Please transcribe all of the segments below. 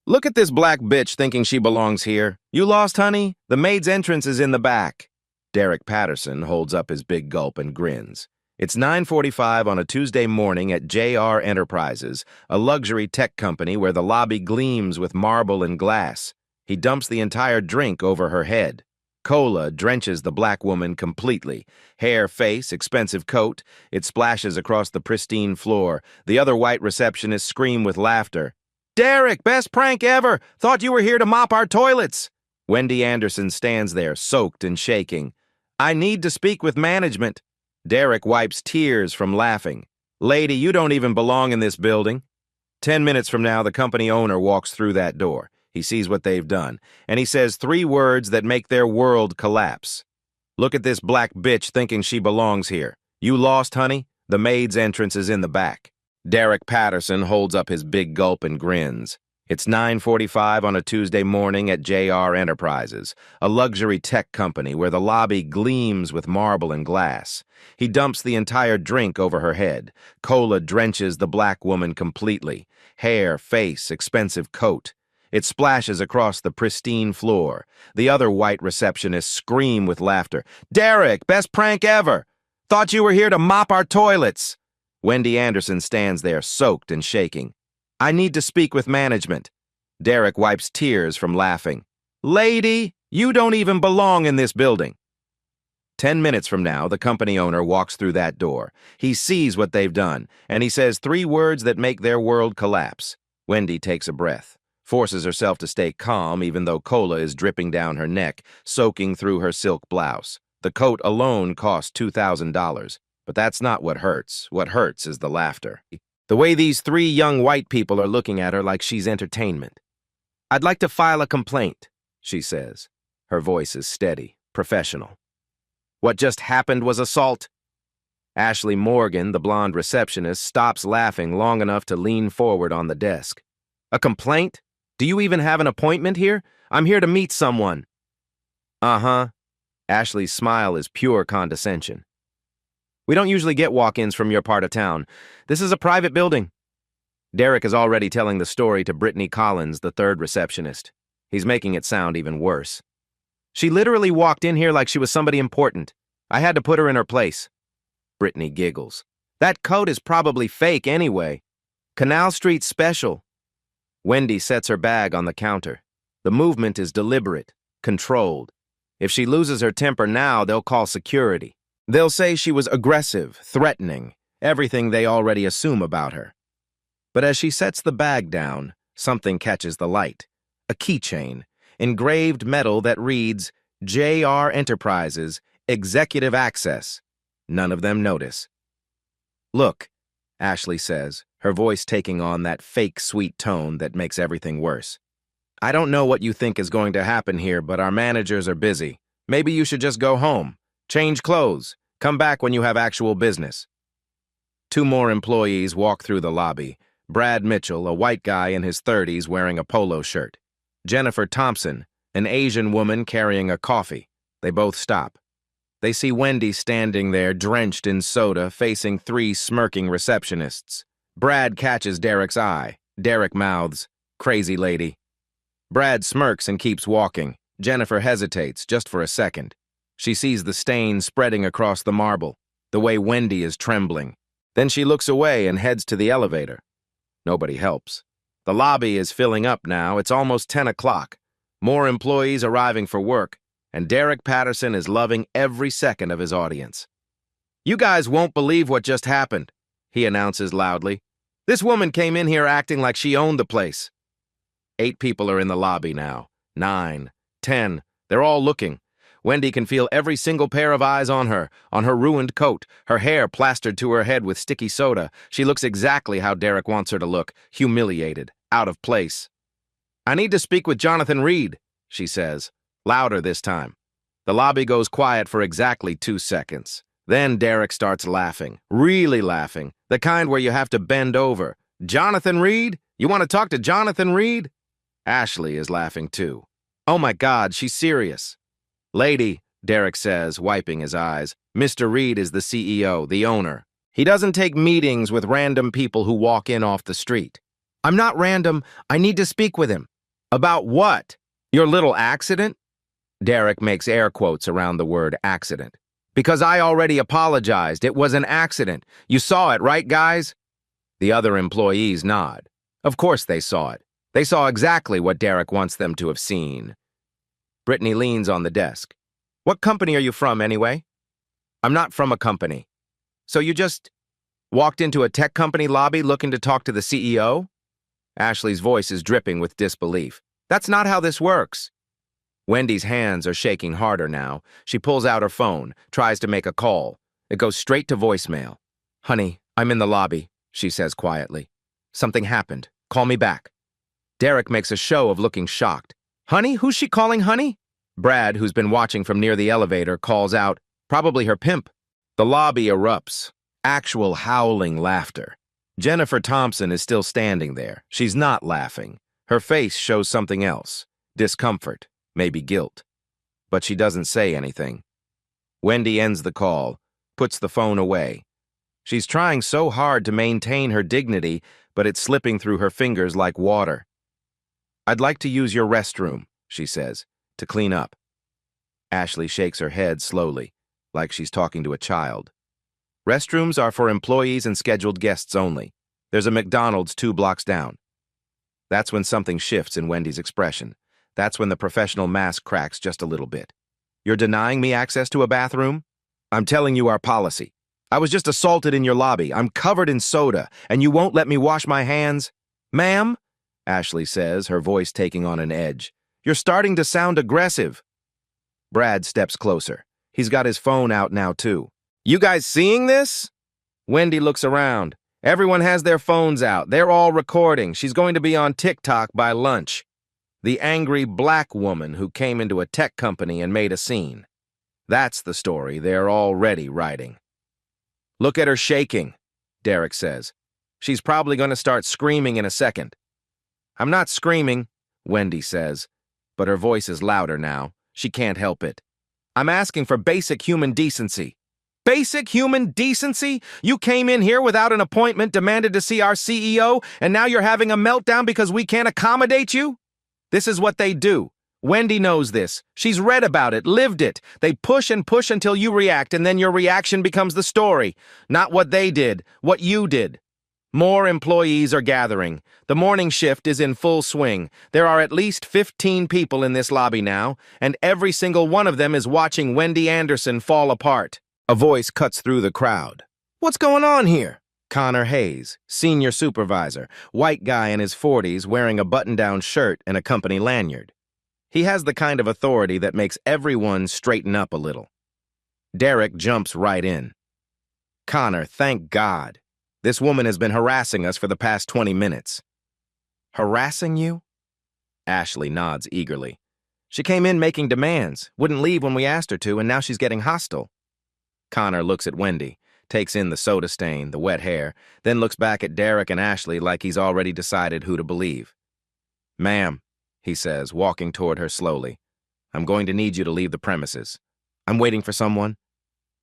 Look at this black bitch thinking she belongs here. You lost, honey? The maid's entrance is in the back. Derek Patterson holds up his big gulp and grins. It's 9:45 on a Tuesday morning at JR Enterprises, a luxury tech company where the lobby gleams with marble and glass. He dumps the entire drink over her head. Cola drenches the black woman completely. Hair, face, expensive coat. It splashes across the pristine floor. The other white receptionists scream with laughter. "Derek, best prank ever! Thought you were here to mop our toilets!" Wendy Anderson stands there, soaked and shaking. "I need to speak with management." Derek wipes tears from laughing. "Lady, you don't even belong in this building." 10 minutes from now, the company owner walks through that door. He sees what they've done, and he says 3 words that make their world collapse. "Look at this black bitch thinking she belongs here. You lost, honey? The maid's entrance is in the back." Derek Patterson holds up his big gulp and grins. It's 9:45 on a Tuesday morning at JR Enterprises, a luxury tech company where the lobby gleams with marble and glass. He dumps the entire drink over her head. Cola drenches the black woman completely. Hair, face, expensive coat. It splashes across the pristine floor. The other white receptionists scream with laughter. "Derek, best prank ever! Thought you were here to mop our toilets!" Wendy Anderson stands there, soaked and shaking. "I need to speak with management." Derek wipes tears from laughing. "Lady, you don't even belong in this building." 10 minutes from now, the company owner walks through that door. He sees what they've done, and he says 3 words that make their world collapse. Wendy takes a breath, forces herself to stay calm even though cola is dripping down her neck, soaking through her silk blouse. The coat alone cost $2,000, but that's not what hurts. What hurts is the laughter. The way these 3 young white people are looking at her like she's entertainment. "I'd like to file a complaint," she says. Her voice is steady, professional. "What just happened was assault." Ashley Morgan, the blonde receptionist, stops laughing long enough to lean forward on the desk. "A complaint? Do you even have an appointment here? I'm here to meet someone." "Uh-huh." Ashley's smile is pure condescension. "We don't usually get walk-ins from your part of town. This is a private building." Derek is already telling the story to Brittany Collins, the 3rd receptionist. He's making it sound even worse. "She literally walked in here like she was somebody important. I had to put her in her place." Brittany giggles. "That coat is probably fake anyway. Canal Street special." Wendy sets her bag on the counter. The movement is deliberate, controlled. If she loses her temper now, they'll call security. They'll say she was aggressive, threatening, everything they already assume about her. But as she sets the bag down, something catches the light. A keychain, engraved metal that reads, JR Enterprises, Executive Access. None of them notice. "Look," Ashley says, her voice taking on that fake sweet tone that makes everything worse. "I don't know what you think is going to happen here, but our managers are busy. Maybe you should just go home. Change clothes. Come back when you have actual business." 2 more employees walk through the lobby. Brad Mitchell, a white guy in his 30s wearing a polo shirt. Jennifer Thompson, an Asian woman carrying a coffee. They both stop. They see Wendy standing there, drenched in soda, facing 3 smirking receptionists. Brad catches Derek's eye. Derek mouths, "Crazy lady." Brad smirks and keeps walking. Jennifer hesitates just for a second. She sees the stain spreading across the marble, the way Wendy is trembling. Then she looks away and heads to the elevator. Nobody helps. The lobby is filling up now. It's almost 10 o'clock. More employees arriving for work, and Derek Patterson is loving every second of his audience. "You guys won't believe what just happened," he announces loudly. "This woman came in here acting like she owned the place." 8 people are in the lobby now. 9, 10. They're all looking. Wendy can feel every single pair of eyes on her ruined coat, her hair plastered to her head with sticky soda. She looks exactly how Derek wants her to look, humiliated, out of place. "I need to speak with Jonathan Reed," she says, louder this time. The lobby goes quiet for exactly 2 seconds. Then Derek starts laughing, really laughing, the kind where you have to bend over. "Jonathan Reed? You want to talk to Jonathan Reed?" Ashley is laughing too. "Oh my God, she's serious." "Lady," Derek says, wiping his eyes, "Mr. Reed is the CEO, the owner. He doesn't take meetings with random people who walk in off the street." "I'm not random. I need to speak with him." About what? Your little accident? Derek makes air quotes around the word accident. Because I already apologized. It was an accident. You saw it, right, guys? The other employees nod. Of course they saw it. They saw exactly what Derek wants them to have seen. Brittany leans on the desk. What company are you from, anyway? I'm not from a company. So you just walked into a tech company lobby looking to talk to the CEO? Ashley's voice is dripping with disbelief. That's not how this works. Wendy's hands are shaking harder now. She pulls out her phone, tries to make a call. It goes straight to voicemail. Honey, I'm in the lobby, she says quietly. Something happened. Call me back. Derek makes a show of looking shocked. Honey? Who's she calling honey? Brad, who's been watching from near the elevator, calls out, probably her pimp. The lobby erupts. Actual howling laughter. Jennifer Thompson is still standing there. She's not laughing. Her face shows something else. Discomfort, maybe guilt. But she doesn't say anything. Wendy ends the call, puts the phone away. She's trying so hard to maintain her dignity, but it's slipping through her fingers like water. I'd like to use your restroom, she says, to clean up. Ashley shakes her head slowly, like she's talking to a child. Restrooms are for employees and scheduled guests only. There's a McDonald's 2 blocks down. That's when something shifts in Wendy's expression. That's when the professional mask cracks just a little bit. You're denying me access to a bathroom? I'm telling you our policy. I was just assaulted in your lobby. I'm covered in soda, and you won't let me wash my hands? Ma'am? Ashley says, her voice taking on an edge. You're starting to sound aggressive. Brad steps closer. He's got his phone out now, too. You guys seeing this? Wendy looks around. Everyone has their phones out. They're all recording. She's going to be on TikTok by lunch. The angry black woman who came into a tech company and made a scene. That's the story they're already writing. Look at her shaking, Derek says. She's probably going to start screaming in a second. I'm not screaming, Wendy says, but her voice is louder now. She can't help it. I'm asking for basic human decency. Basic human decency? You came in here without an appointment, demanded to see our CEO, and now you're having a meltdown because we can't accommodate you? This is what they do. Wendy knows this. She's read about it, lived it. They push and push until you react, and then your reaction becomes the story. Not what they did, what you did. More employees are gathering. The morning shift is in full swing. There are at least 15 people in this lobby now, and every single one of them is watching Wendy Anderson fall apart. A voice cuts through the crowd. What's going on here? Connor Hayes, senior supervisor, white guy in his 40s wearing a button-down shirt and a company lanyard. He has the kind of authority that makes everyone straighten up a little. Derek jumps right in. Connor, thank God. This woman has been harassing us for the past 20 minutes. Harassing you? Ashley nods eagerly. She came in making demands, wouldn't leave when we asked her to, and now she's getting hostile. Connor looks at Wendy, takes in the soda stain, the wet hair, then looks back at Derek and Ashley like he's already decided who to believe. Ma'am, he says, walking toward her slowly, I'm going to need you to leave the premises. I'm waiting for someone.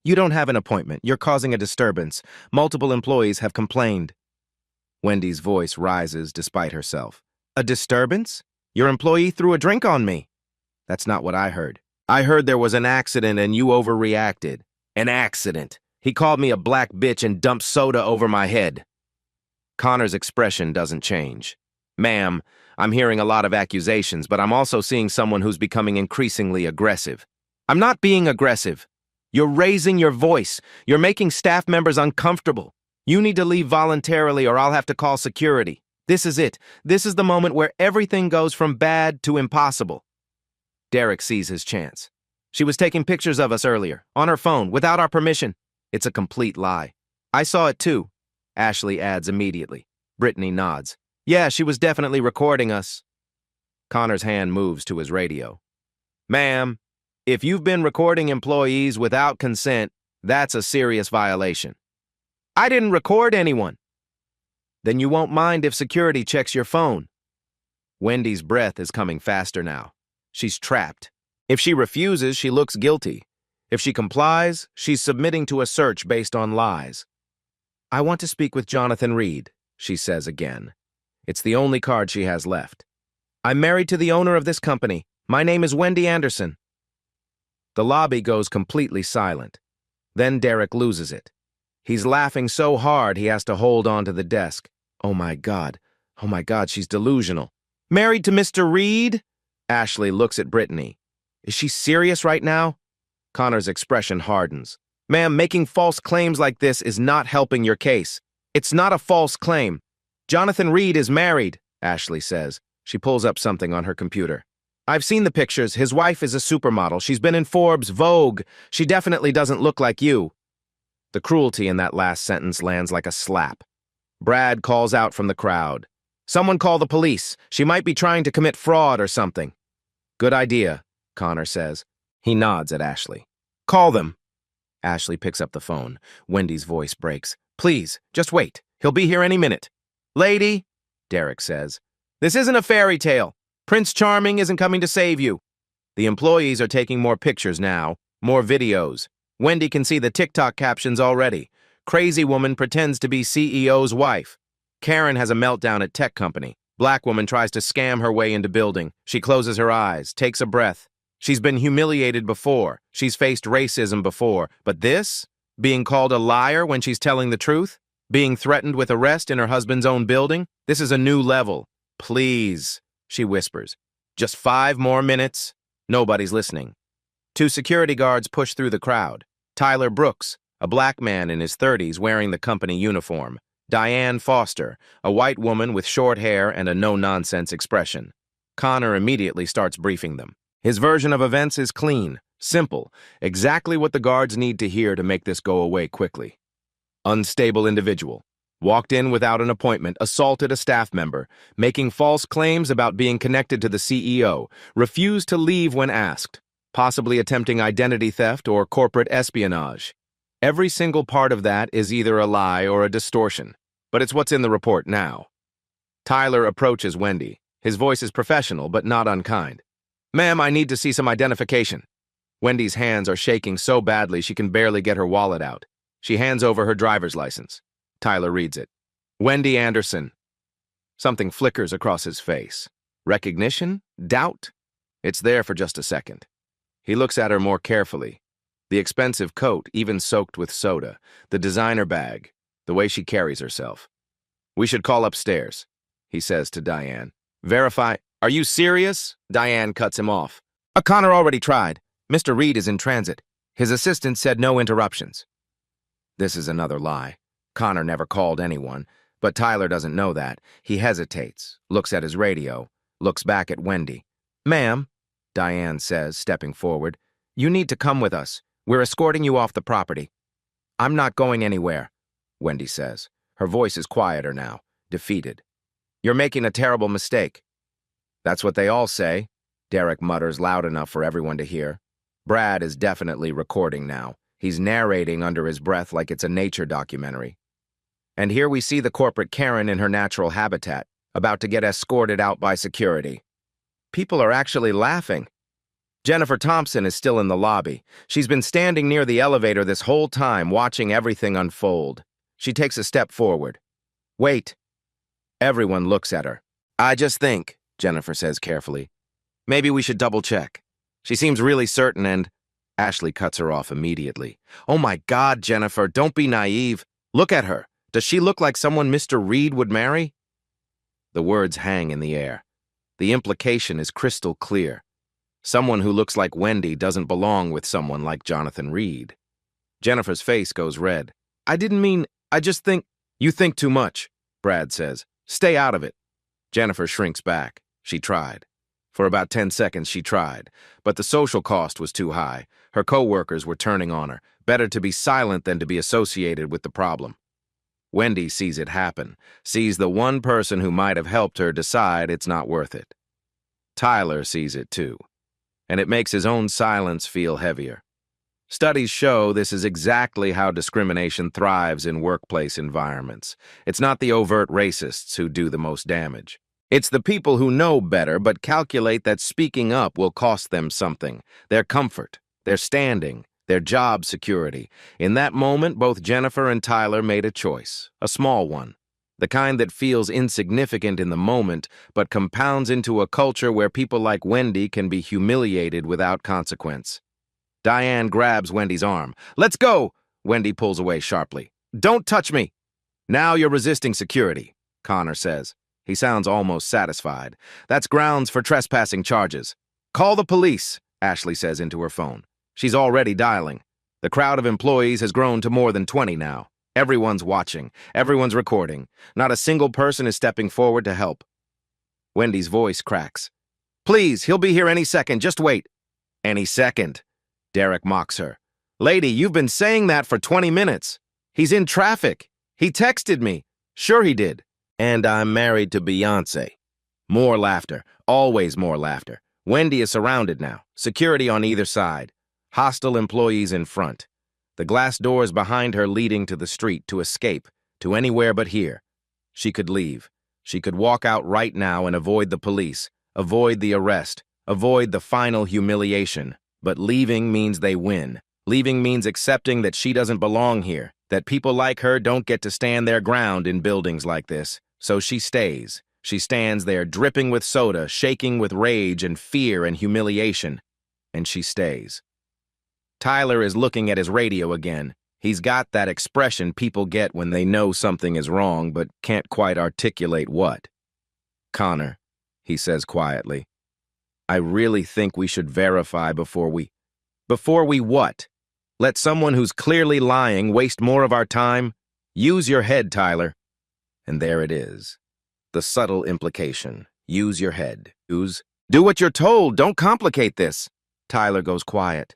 You don't have an appointment. You're causing a disturbance. Multiple employees have complained. Wendy's voice rises despite herself. A disturbance? Your employee threw a drink on me. That's not what I heard. I heard there was an accident and you overreacted. An accident. He called me a black bitch and dumped soda over my head. Connor's expression doesn't change. Ma'am, I'm hearing a lot of accusations, but I'm also seeing someone who's becoming increasingly aggressive. I'm not being aggressive. You're raising your voice. You're making staff members uncomfortable. You need to leave voluntarily or I'll have to call security. This is it. This is the moment where everything goes from bad to impossible. Derek sees his chance. She was taking pictures of us earlier, on her phone, without our permission. It's a complete lie. I saw it too, Ashley adds immediately. Brittany nods. Yeah, she was definitely recording us. Connor's hand moves to his radio. Ma'am, if you've been recording employees without consent, that's a serious violation. I didn't record anyone. Then you won't mind if security checks your phone. Wendy's breath is coming faster now. She's trapped. If she refuses, she looks guilty. If she complies, she's submitting to a search based on lies. I want to speak with Jonathan Reed, she says again. It's the only card she has left. I'm married to the owner of this company. My name is Wendy Anderson. The lobby goes completely silent. Then Derek loses it. He's laughing so hard he has to hold on to the desk. Oh my God, she's delusional. Married to Mr. Reed? Ashley looks at Brittany. Is she serious right now? Connor's expression hardens. Ma'am, making false claims like this is not helping your case. It's not a false claim. Jonathan Reed is married, Ashley says. She pulls up something on her computer. I've seen the pictures. His wife is a supermodel. She's been in Forbes, Vogue. She definitely doesn't look like you. The cruelty in that last sentence lands like a slap. Brad calls out from the crowd. Someone call the police. She might be trying to commit fraud or something. Good idea, Connor says. He nods at Ashley. Call them. Ashley picks up the phone. Wendy's voice breaks. Please, just wait. He'll be here any minute. Lady, Derek says, this isn't a fairy tale. Prince Charming isn't coming to save you. The employees are taking more pictures now, more videos. Wendy can see the TikTok captions already. Crazy woman pretends to be CEO's wife. Karen has a meltdown at tech company. Black woman tries to scam her way into building. She closes her eyes, takes a breath. She's been humiliated before. She's faced racism before. But this? Being called a liar when she's telling the truth? Being threatened with arrest in her husband's own building? This is a new level. Please, she whispers. Just 5 more minutes. Nobody's listening. 2 security guards push through the crowd. Tyler Brooks, a black man in his 30s wearing the company uniform. Diane Foster, a white woman with short hair and a no-nonsense expression. Connor immediately starts briefing them. His version of events is clean, simple, exactly what the guards need to hear to make this go away quickly. Unstable individual. Walked in without an appointment, assaulted a staff member, making false claims about being connected to the CEO, refused to leave when asked, possibly attempting identity theft or corporate espionage. Every single part of that is either a lie or a distortion, but it's what's in the report now. Tyler approaches Wendy. His voice is professional, but not unkind. Ma'am, I need to see some identification. Wendy's hands are shaking so badly she can barely get her wallet out. She hands over her driver's license. Tyler reads it. Wendy Anderson. Something flickers across his face. Recognition? Doubt? It's there for just a second. He looks at her more carefully. The expensive coat, even soaked with soda. The designer bag. The way she carries herself. We should call upstairs, he says to Diane. Verify. Are you serious? Diane cuts him off. Connor already tried. Mr. Reed is in transit. His assistant said no interruptions. This is another lie. Connor never called anyone, but Tyler doesn't know that. He hesitates, looks at his radio, looks back at Wendy. Ma'am, Diane says, stepping forward, you need to come with us. We're escorting you off the property. I'm not going anywhere, Wendy says. Her voice is quieter now, defeated. You're making a terrible mistake. That's what they all say, Derek mutters loud enough for everyone to hear. Brad is definitely recording now. He's narrating under his breath like it's a nature documentary. And here we see the corporate Karen in her natural habitat, about to get escorted out by security. People are actually laughing. Jennifer Thompson is still in the lobby. She's been standing near the elevator this whole time, watching everything unfold. She takes a step forward. Wait. Everyone looks at her. I just think, Jennifer says carefully, maybe we should double-check. She seems really certain and... Ashley cuts her off immediately. Oh my God, Jennifer, don't be naive. Look at her. Does she look like someone Mr. Reed would marry? The words hang in the air. The implication is crystal clear. Someone who looks like Wendy doesn't belong with someone like Jonathan Reed. Jennifer's face goes red. I didn't mean, I just think... You think too much, Brad says. Stay out of it. Jennifer shrinks back. She tried. For about 10 seconds she tried, but the social cost was too high. Her co-workers were turning on her. Better to be silent than to be associated with the problem. Wendy sees it happen, sees the one person who might have helped her decide it's not worth it. Tyler sees it too, and it makes his own silence feel heavier. Studies show this is exactly how discrimination thrives in workplace environments. It's not the overt racists who do the most damage. It's the people who know better but calculate that speaking up will cost them something, their comfort, their standing, their job security. In that moment, both Jennifer and Tyler made a choice, a small one. The kind that feels insignificant in the moment, but compounds into a culture where people like Wendy can be humiliated without consequence. Diane grabs Wendy's arm. "Let's go!" Wendy pulls away sharply. "Don't touch me!" "Now you're resisting security," Connor says. He sounds almost satisfied. "That's grounds for trespassing charges." "Call the police," Ashley says into her phone. She's already dialing. The crowd of employees has grown to more than 20 now. Everyone's watching. Everyone's recording. Not a single person is stepping forward to help. Wendy's voice cracks. "Please, he'll be here any second. Just wait." "Any second," Derek mocks her. "Lady, you've been saying that for 20 minutes. He's in traffic. He texted me." "Sure he did. And I'm married to Beyonce." More laughter. Always more laughter. Wendy is surrounded now. Security on either side. Hostile employees in front. The glass doors behind her leading to the street, to escape, to anywhere but here. She could leave. She could walk out right now and avoid the police, avoid the arrest, avoid the final humiliation. But leaving means they win. Leaving means accepting that she doesn't belong here, that people like her don't get to stand their ground in buildings like this. So she stays. She stands there dripping with soda, shaking with rage and fear and humiliation. And she stays. Tyler is looking at his radio again. He's got that expression people get when they know something is wrong but can't quite articulate what. "Connor," he says quietly, "I really think we should verify before we... Before we what? Let someone who's clearly lying waste more of our time? Use your head, Tyler." And there it is. The subtle implication. Use your head. Do what you're told. Don't complicate this. Tyler goes quiet.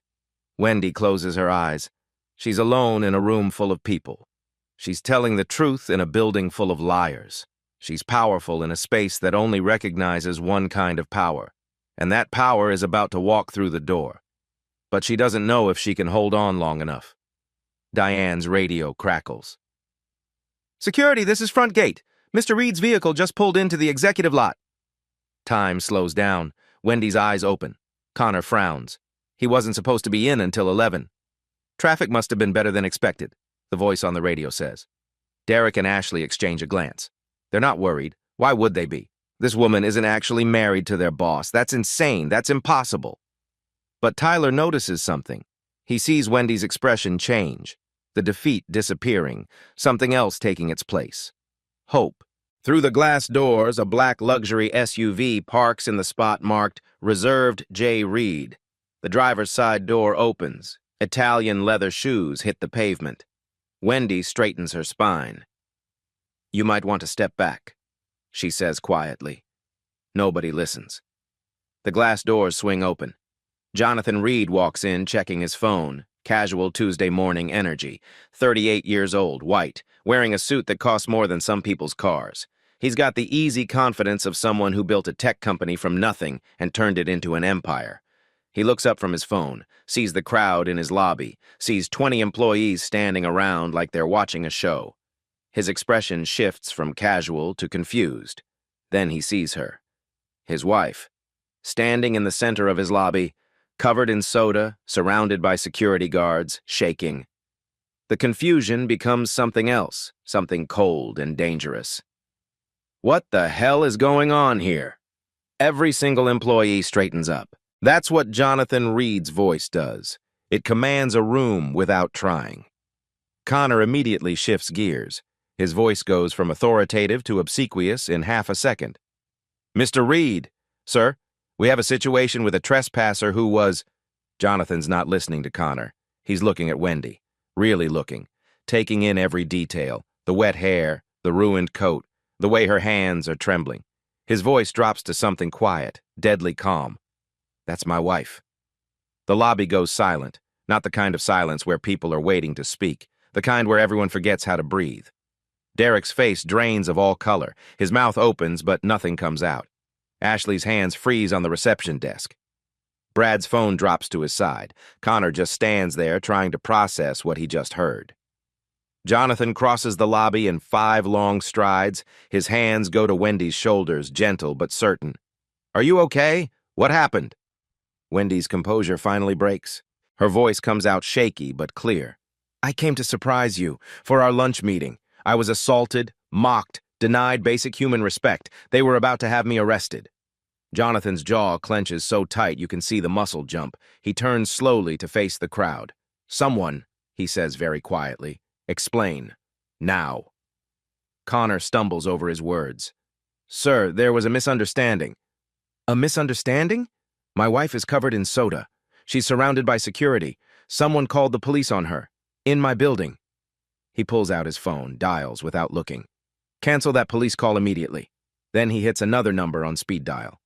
Wendy closes her eyes. She's alone in a room full of people. She's telling the truth in a building full of liars. She's powerful in a space that only recognizes one kind of power. And that power is about to walk through the door. But she doesn't know if she can hold on long enough. Diane's radio crackles. "Security, this is front gate. Mr. Reed's vehicle just pulled into the executive lot." Time slows down. Wendy's eyes open. Connor frowns. He wasn't supposed to be in until 11. "Traffic must have been better than expected," the voice on the radio says. Derek and Ashley exchange a glance. They're not worried. Why would they be? This woman isn't actually married to their boss. That's insane. That's impossible. But Tyler notices something. He sees Wendy's expression change. The defeat disappearing. Something else taking its place. Hope. Through the glass doors, a black luxury SUV parks in the spot marked "Reserved J. Reed." The driver's side door opens. Italian leather shoes hit the pavement. Wendy straightens her spine. "You might want to step back," she says quietly. Nobody listens. The glass doors swing open. Jonathan Reed walks in, checking his phone. Casual Tuesday morning energy. 38 years old, white, wearing a suit that costs more than some people's cars. He's got the easy confidence of someone who built a tech company from nothing and turned it into an empire. He looks up from his phone, sees the crowd in his lobby, sees 20 employees standing around like they're watching a show. His expression shifts from casual to confused. Then he sees her. His wife. Standing in the center of his lobby, covered in soda, surrounded by security guards, shaking. The confusion becomes something else, something cold and dangerous. What the hell is going on here? Every single employee straightens up. That's what Jonathan Reed's voice does. It commands a room without trying. Connor immediately shifts gears. His voice goes from authoritative to obsequious in half a second. "Mr. Reed, sir, we have a situation with a trespasser who was..." Jonathan's not listening to Connor. He's looking at Wendy. Really looking. Taking in every detail. The wet hair, the ruined coat, the way her hands are trembling. His voice drops to something quiet, deadly calm. "That's my wife." The lobby goes silent. Not the kind of silence where people are waiting to speak. The kind where everyone forgets how to breathe. Derek's face drains of all color. His mouth opens, but nothing comes out. Ashley's hands freeze on the reception desk. Brad's phone drops to his side. Connor just stands there trying to process what he just heard. Jonathan crosses the lobby in 5 long strides. His hands go to Wendy's shoulders, gentle but certain. "Are you okay? What happened?" Wendy's composure finally breaks. Her voice comes out shaky but clear. "I came to surprise you for our lunch meeting. I was assaulted, mocked, Denied basic human respect. They were about to have me arrested. Jonathan's jaw clenches so tight you can see the muscle jump. He turns slowly to face the crowd. "Someone," he says very quietly, "explain. Now." Connor stumbles over his words. "Sir, there was a misunderstanding." "A misunderstanding? My wife is covered in soda. She's surrounded by security. Someone called the police on her. In my building." He pulls out his phone, dials without looking. "Cancel that police call immediately." Then he hits another number on speed dial.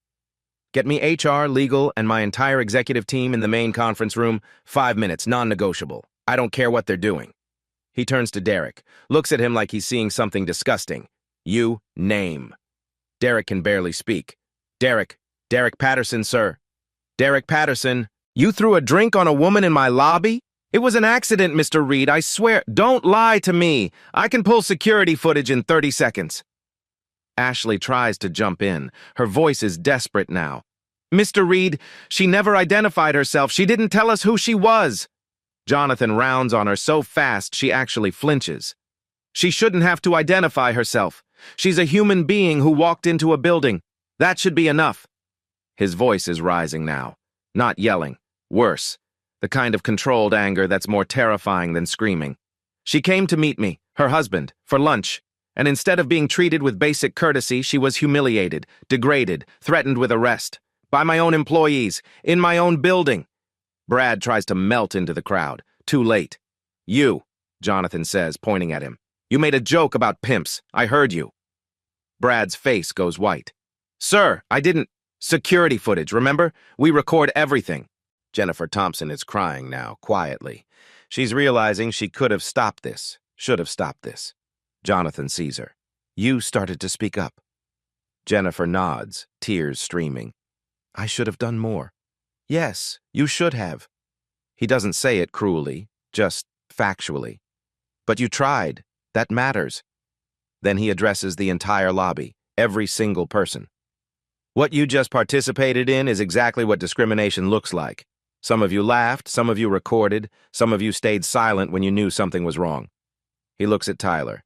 "Get me HR, legal, and my entire executive team in the main conference room. 5 minutes, non-negotiable. I don't care what they're doing." He turns to Derek, looks at him like he's seeing something disgusting. "You name." Derek can barely speak. Derek Patterson, sir. Derek Patterson, you threw a drink on a woman in my lobby? It was an accident, Mr. Reed, I swear. Don't lie to me. I can pull security footage in 30 seconds. Ashley tries to jump in. Her voice is desperate now. "Mr. Reed, she never identified herself. She didn't tell us who she was." Jonathan rounds on her so fast she actually flinches. "She shouldn't have to identify herself. She's a human being who walked into a building. That should be enough." His voice is rising now. Not yelling. Worse. The kind of controlled anger that's more terrifying than screaming. "She came to meet me, her husband, for lunch. And instead of being treated with basic courtesy, she was humiliated, degraded, threatened with arrest. By my own employees, in my own building." Brad tries to melt into the crowd. Too late. "You," Jonathan says, pointing at him. "You made a joke about pimps. I heard you." Brad's face goes white. "Sir, I didn't—" "Security footage, remember? We record everything." Jennifer Thompson is crying now, quietly. She's realizing she could have stopped this, should have stopped this. Jonathan sees her. "You started to speak up." Jennifer nods, tears streaming. "I should have done more." "Yes, you should have." He doesn't say it cruelly, just factually. "But you tried. That matters." Then he addresses the entire lobby, every single person. "What you just participated in is exactly what discrimination looks like. Some of you laughed, some of you recorded, some of you stayed silent when you knew something was wrong." He looks at Tyler.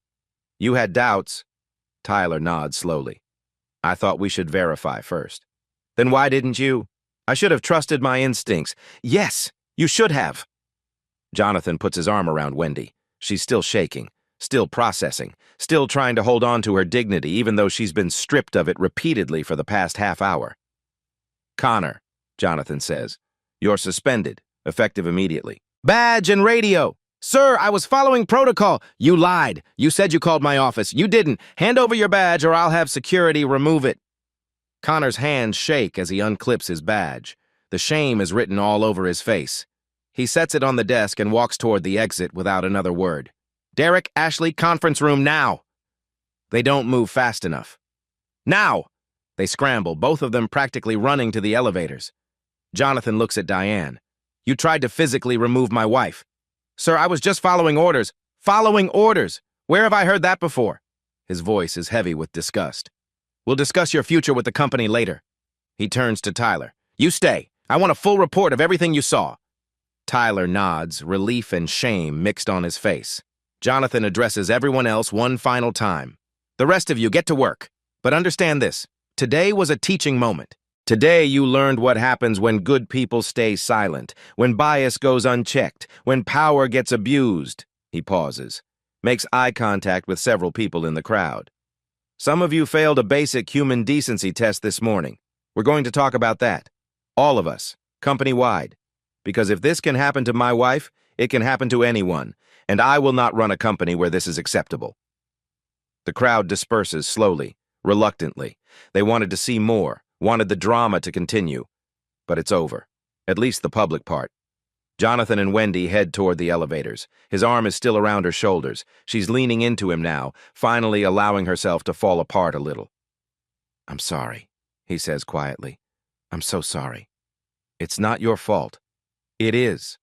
"You had doubts." Tyler nods slowly. "I thought we should verify first." "Then why didn't you?" "I should have trusted my instincts." "Yes, you should have." Jonathan puts his arm around Wendy. She's still shaking, still processing, still trying to hold on to her dignity even though she's been stripped of it repeatedly for the past half hour. "Connor," Jonathan says, "you're suspended, effective immediately." "Badge and radio." "Sir, I was following protocol." "You lied. You said you called my office. You didn't. Hand over your badge or I'll have security remove it." Connor's hands shake as he unclips his badge. The shame is written all over his face. He sets it on the desk and walks toward the exit without another word. "Derek, Ashley, conference room now." They don't move fast enough. "Now!" They scramble, both of them practically running to the elevators. Jonathan looks at Diane. "You tried to physically remove my wife." "Sir, I was just following orders." "Following orders? Where have I heard that before?" His voice is heavy with disgust. "We'll discuss your future with the company later." He turns to Tyler. "You stay. I want a full report of everything you saw." Tyler nods, relief and shame mixed on his face. Jonathan addresses everyone else one final time. "The rest of you get to work. But understand this. Today was a teaching moment. Today you learned what happens when good people stay silent, when bias goes unchecked, when power gets abused." He pauses, makes eye contact with several people in the crowd. "Some of you failed a basic human decency test this morning. We're going to talk about that. All of us, company-wide. Because if this can happen to my wife, it can happen to anyone, and I will not run a company where this is acceptable." The crowd disperses slowly, reluctantly. They wanted to see more, wanted the drama to continue. But it's over, at least the public part. Jonathan and Wendy head toward the elevators. His arm is still around her shoulders. She's leaning into him now, finally allowing herself to fall apart a little. "I'm sorry," he says quietly. "I'm so sorry. It's not your fault." "It is.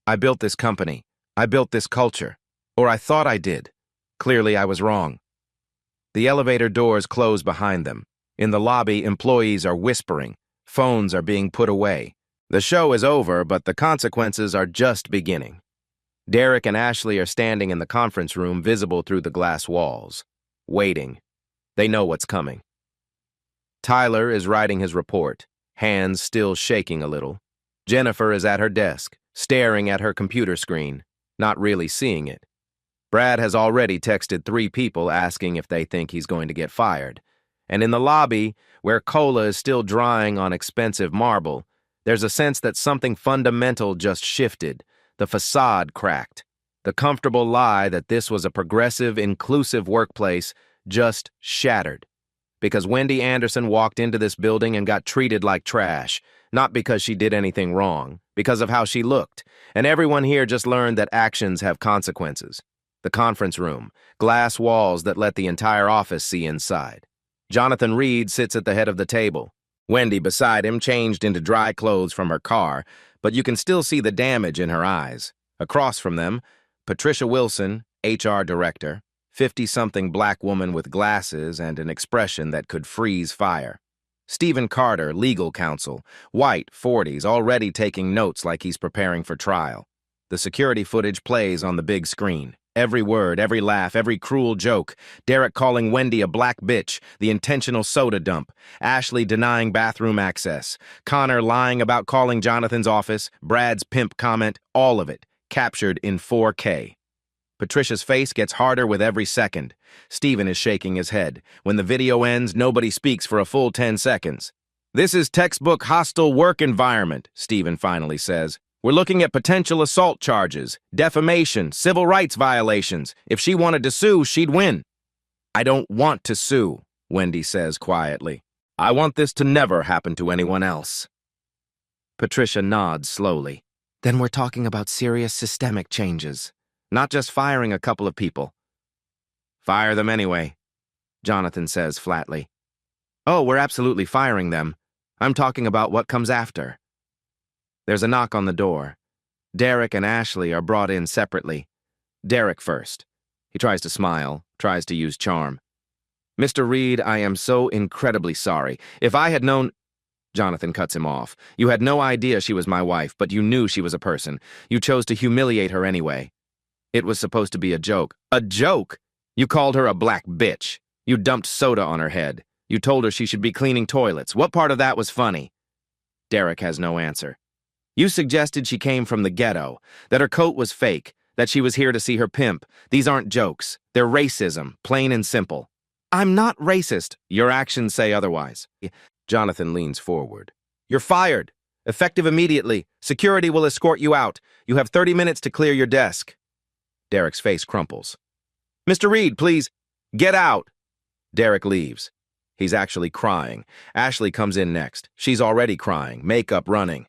I built this company. I built this culture. Or I thought I did. Clearly I was wrong." The elevator doors close behind them. In the lobby, employees are whispering. Phones are being put away. The show is over, but the consequences are just beginning. Derek and Ashley are standing in the conference room, visible through the glass walls, waiting. They know what's coming. Tyler is writing his report, hands still shaking a little. Jennifer is at her desk, staring at her computer screen, not really seeing it. Brad has already texted 3 people asking if they think he's going to get fired. And in the lobby, where cola is still drying on expensive marble, there's a sense that something fundamental just shifted. The facade cracked. The comfortable lie that this was a progressive, inclusive workplace just shattered. Because Wendy Anderson walked into this building and got treated like trash, not because she did anything wrong, because of how she looked. And everyone here just learned that actions have consequences. The conference room, glass walls that let the entire office see inside. Jonathan Reed sits at the head of the table. Wendy beside him changed into dry clothes from her car, but you can still see the damage in her eyes. Across from them, Patricia Wilson, HR director, 50-something black woman with glasses and an expression that could freeze fire. Stephen Carter, legal counsel, white, 40s, already taking notes like he's preparing for trial. The security footage plays on the big screen. Every word, every laugh, every cruel joke. Derek calling Wendy a black bitch, the intentional soda dump. Ashley denying bathroom access. Connor lying about calling Jonathan's office. Brad's pimp comment, all of it, captured in 4K. Patricia's face gets harder with every second. Stephen is shaking his head. When the video ends, nobody speaks for a full 10 seconds. "This is textbook hostile work environment," Stephen finally says. "We're looking at potential assault charges, defamation, civil rights violations. If she wanted to sue, she'd win." "I don't want to sue," Wendy says quietly. "I want this to never happen to anyone else." Patricia nods slowly. "Then we're talking about serious systemic changes. Not just firing a couple of people." "Fire them anyway," Jonathan says flatly. "Oh, we're absolutely firing them. I'm talking about what comes after." There's a knock on the door. Derek and Ashley are brought in separately. Derek first. He tries to smile, tries to use charm. "Mr. Reed, I am so incredibly sorry. If I had known—" Jonathan cuts him off. "You had no idea she was my wife, but you knew she was a person. You chose to humiliate her anyway. It was supposed to be a joke." "A joke? You called her a black bitch. You dumped soda on her head. You told her she should be cleaning toilets. What part of that was funny?" Derek has no answer. "You suggested she came from the ghetto, that her coat was fake, that she was here to see her pimp. These aren't jokes. They're racism, plain and simple." "I'm not racist." "Your actions say otherwise." Jonathan leans forward. "You're fired. Effective immediately. Security will escort you out. You have 30 minutes to clear your desk." Derek's face crumples. "Mr. Reed, please, get out." Derek leaves. He's actually crying. Ashley comes in next. She's already crying, makeup running.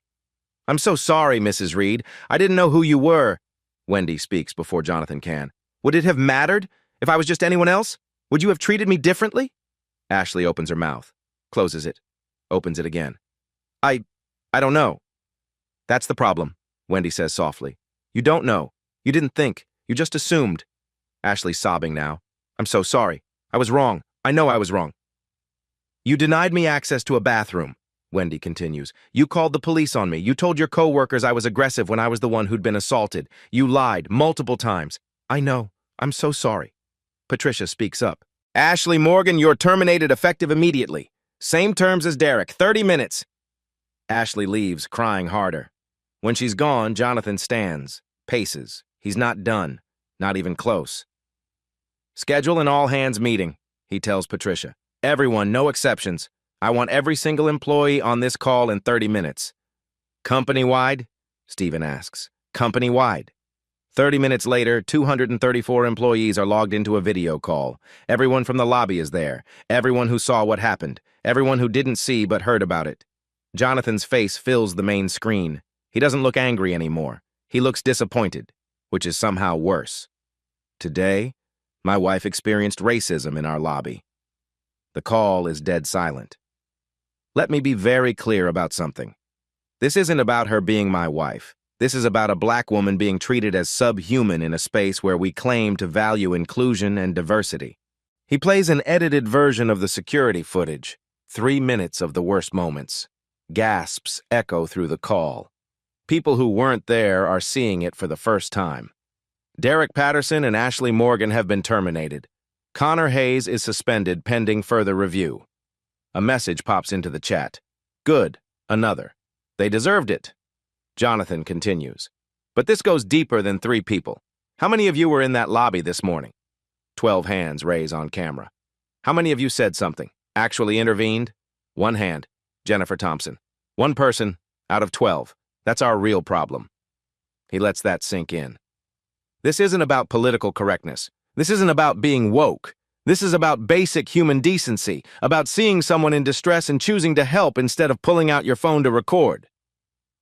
"I'm so sorry, Mrs. Reed. I didn't know who you were." Wendy speaks before Jonathan can. "Would it have mattered if I was just anyone else? Would you have treated me differently?" Ashley opens her mouth, closes it, opens it again. I don't know." "That's the problem," Wendy says softly. "You don't know. You didn't think. You just assumed." Ashley's sobbing now. "I'm so sorry. I was wrong. I know I was wrong." "You denied me access to a bathroom," Wendy continues. "You called the police on me. You told your co-workers I was aggressive when I was the one who'd been assaulted. You lied multiple times." "I know. I'm so sorry." Patricia speaks up. "Ashley Morgan, you're terminated effective immediately. Same terms as Derek, 30 minutes. Ashley leaves, crying harder. When she's gone, Jonathan stands, paces. He's not done, not even close. "Schedule an all-hands meeting," he tells Patricia. "Everyone, no exceptions. I want every single employee on this call in 30 minutes. "Company-wide?" Stephen asks. "Company-wide." 30 minutes later, 234 employees are logged into a video call. Everyone from the lobby is there. Everyone who saw what happened. Everyone who didn't see but heard about it. Jonathan's face fills the main screen. He doesn't look angry anymore. He looks disappointed, which is somehow worse. Today, my wife experienced racism in our lobby. The call is dead silent. Let me be very clear about something. This isn't about her being my wife. This is about a black woman being treated as subhuman in a space where we claim to value inclusion and diversity. He plays an edited version of the security footage. 3 minutes of the worst moments. Gasps echo through the call. People who weren't there are seeing it for the first time. Derek Patterson and Ashley Morgan have been terminated. Connor Hayes is suspended pending further review. A message pops into the chat. Good. Another. They deserved it. Jonathan continues. But this goes deeper than 3 people. How many of you were in that lobby this morning? 12 hands raise on camera. How many of you said something? Actually intervened? 1 hand. Jennifer Thompson. 1 person out of 12. That's our real problem. He lets that sink in. This isn't about political correctness. This isn't about being woke. This is about basic human decency, about seeing someone in distress and choosing to help instead of pulling out your phone to record.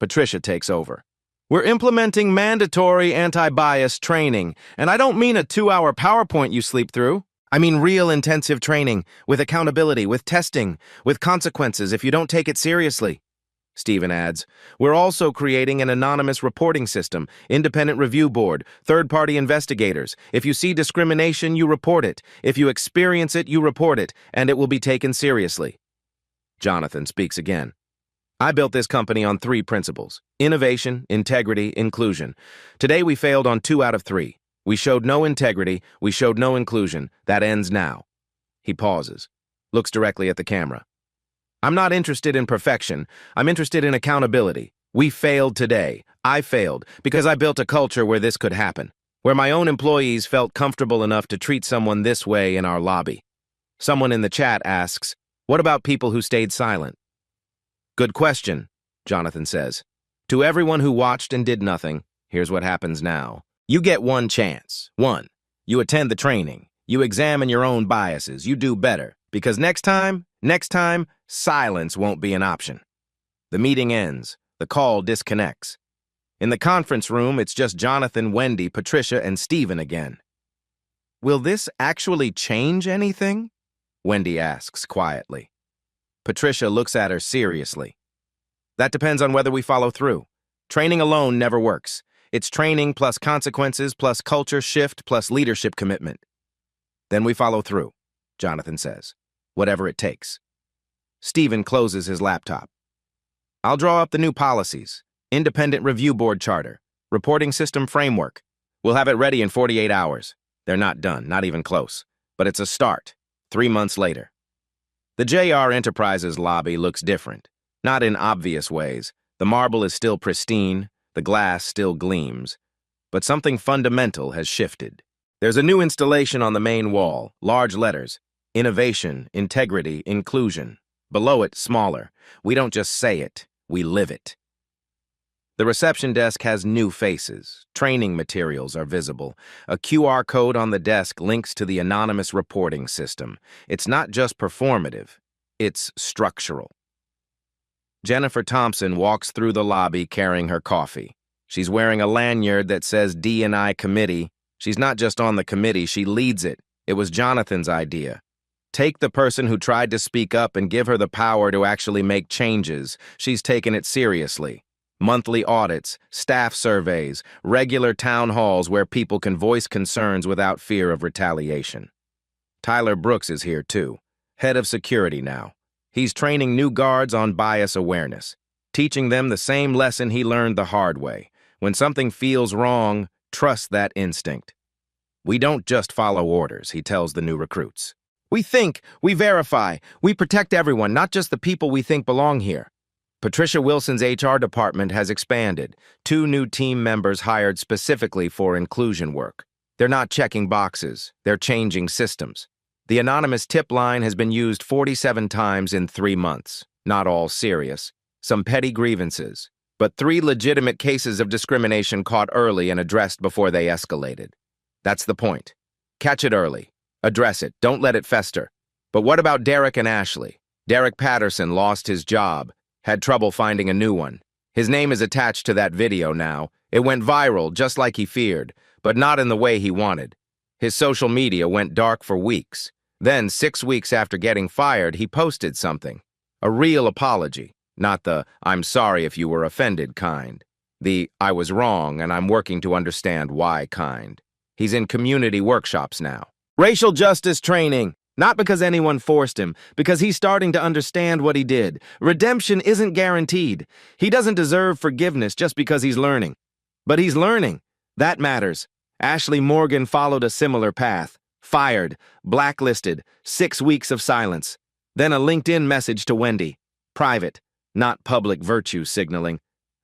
Patricia takes over. We're implementing mandatory anti-bias training, and I don't mean a 2-hour PowerPoint you sleep through. I mean real intensive training, with accountability, with testing, with consequences if you don't take it seriously. Stephen adds, we're also creating an anonymous reporting system, independent review board, third-party investigators. If you see discrimination, you report it. If you experience it, you report it, and it will be taken seriously. Jonathan speaks again. I built this company on 3 principles: innovation, integrity, inclusion. Today we failed on 2 out of 3. We showed no integrity, we showed no inclusion. That ends now. He pauses, looks directly at the camera. I'm not interested in perfection. I'm interested in accountability. We failed today. I failed because I built a culture where this could happen, where my own employees felt comfortable enough to treat someone this way in our lobby. Someone in the chat asks, what about people who stayed silent? Good question, Jonathan says. To everyone who watched and did nothing, here's what happens now. You get 1 chance. 1. You attend the training. You examine your own biases. You do better. Because next time, silence won't be an option. The meeting ends. The call disconnects. In the conference room, it's just Jonathan, Wendy, Patricia, and Stephen again. Will this actually change anything? Wendy asks quietly. Patricia looks at her seriously. That depends on whether we follow through. Training alone never works. It's training plus consequences plus culture shift plus leadership commitment. Then we follow through, Jonathan says. Whatever it takes. Stephen closes his laptop. I'll draw up the new policies, independent review board charter, reporting system framework. We'll have it ready in 48 hours. They're not done, not even close. But it's a start, 3 months later. The JR Enterprises lobby looks different. Not in obvious ways. The marble is still pristine, the glass still gleams. But something fundamental has shifted. There's a new installation on the main wall, large letters. Innovation, integrity, inclusion. Below it, smaller. We don't just say it, we live it. The reception desk has new faces. Training materials are visible. A QR code on the desk links to the anonymous reporting system. It's not just performative, it's structural. Jennifer Thompson walks through the lobby carrying her coffee. She's wearing a lanyard that says D&I Committee. She's not just on the committee, she leads it. It was Jonathan's idea. Take the person who tried to speak up and give her the power to actually make changes. She's taken it seriously. Monthly audits, staff surveys, regular town halls where people can voice concerns without fear of retaliation. Tyler Brooks is here too, head of security now. He's training new guards on bias awareness, teaching them the same lesson he learned the hard way. When something feels wrong, trust that instinct. We don't just follow orders, he tells the new recruits. We think, we verify, we protect everyone, not just the people we think belong here. Patricia Wilson's HR department has expanded. 2 new team members hired specifically for inclusion work. They're not checking boxes, they're changing systems. The anonymous tip line has been used 47 times in 3 months. Not all serious. Some petty grievances. But 3 legitimate cases of discrimination caught early and addressed before they escalated. That's the point. Catch it early. Address it. Don't let it fester. But what about Derek and Ashley? Derek Patterson lost his job, had trouble finding a new one. His name is attached to that video now. It went viral just like he feared, but not in the way he wanted. His social media went dark for weeks. Then, 6 weeks after getting fired, he posted something. A real apology. Not the, I'm sorry if you were offended kind. The, I was wrong and I'm working to understand why kind. He's in community workshops now. Racial justice training. Not because anyone forced him, because he's starting to understand what he did. Redemption isn't guaranteed. He doesn't deserve forgiveness just because he's learning. But he's learning. That matters. Ashley Morgan followed a similar path. Fired, blacklisted, 6 weeks of silence. Then a LinkedIn message to Wendy. Private, not public virtue signaling.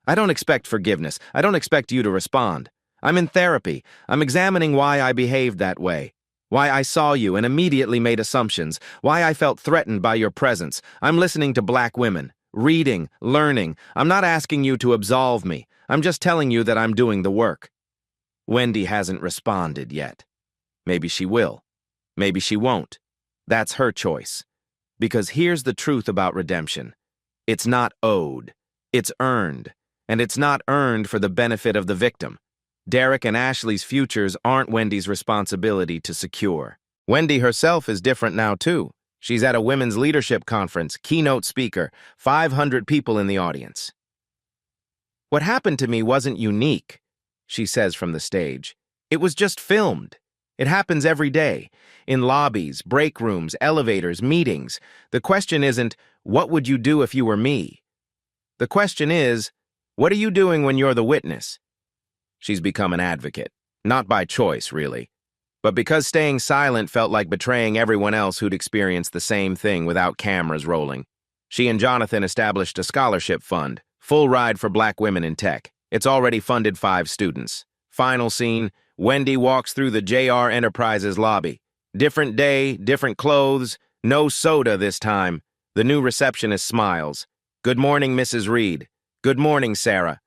I don't expect forgiveness. I don't expect you to respond. I'm in therapy. I'm examining why I behaved that way. Why I saw you and immediately made assumptions. Why I felt threatened by your presence. I'm listening to black women. Reading, learning. I'm not asking you to absolve me. I'm just telling you that I'm doing the work. Wendy hasn't responded yet. Maybe she will. Maybe she won't. That's her choice. Because here's the truth about redemption. It's not owed. It's earned. And it's not earned for the benefit of the victim. Derek and Ashley's futures aren't Wendy's responsibility to secure. Wendy herself is different now, too. She's at a women's leadership conference, keynote speaker, 500 people in the audience. What happened to me wasn't unique, she says from the stage. It was just filmed. It happens every day, in lobbies, break rooms, elevators, meetings. The question isn't, what would you do if you were me? The question is, what are you doing when you're the witness? She's become an advocate, not by choice, really, but because staying silent felt like betraying everyone else who'd experienced the same thing without cameras rolling. She and Jonathan established a scholarship fund, Full Ride for Black Women in Tech. It's already funded 5 students. Final scene, Wendy walks through the JR Enterprises lobby. Different day, different clothes, no soda this time. The new receptionist smiles. Good morning, Mrs. Reed. Good morning, Sarah.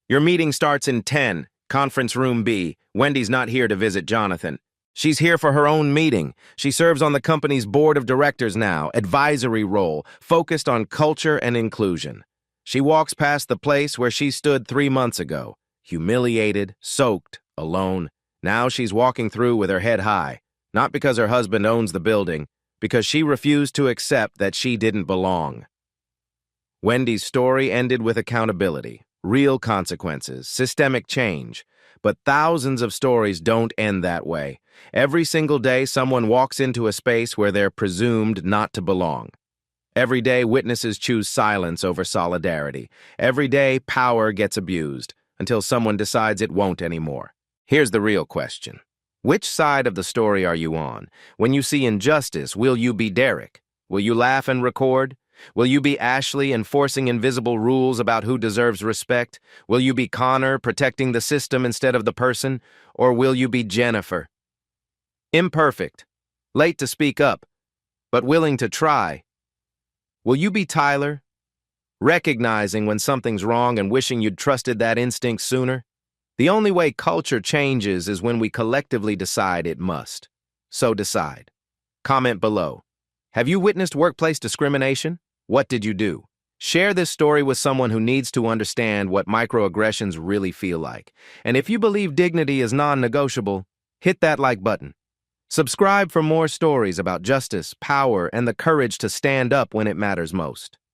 Your meeting starts in 10, conference room B. Wendy's not here to visit Jonathan. She's here for her own meeting. She serves on the company's board of directors now, advisory role, focused on culture and inclusion. She walks past the place where she stood 3 months ago, humiliated, soaked, alone. Now she's walking through with her head high, not because her husband owns the building, because she refused to accept that she didn't belong. Wendy's story ended with accountability, real consequences, systemic change. But thousands of stories don't end that way. Every single day, someone walks into a space where they're presumed not to belong. Every day, witnesses choose silence over solidarity. Every day, power gets abused, until someone decides it won't anymore. Here's the real question. Which side of the story are you on? When you see injustice, will you be Derek? Will you laugh and record? Will you be Ashley enforcing invisible rules about who deserves respect? Will you be Connor protecting the system instead of the person? Or will you be Jennifer? Imperfect, late to speak up, but willing to try. Will you be Tyler, recognizing when something's wrong and wishing you'd trusted that instinct sooner? The only way culture changes is when we collectively decide it must. So decide. Comment below. Have you witnessed workplace discrimination? What did you do? Share this story with someone who needs to understand what microaggressions really feel like. And if you believe dignity is non-negotiable, hit that like button. Subscribe for more stories about justice, power, and the courage to stand up when it matters most.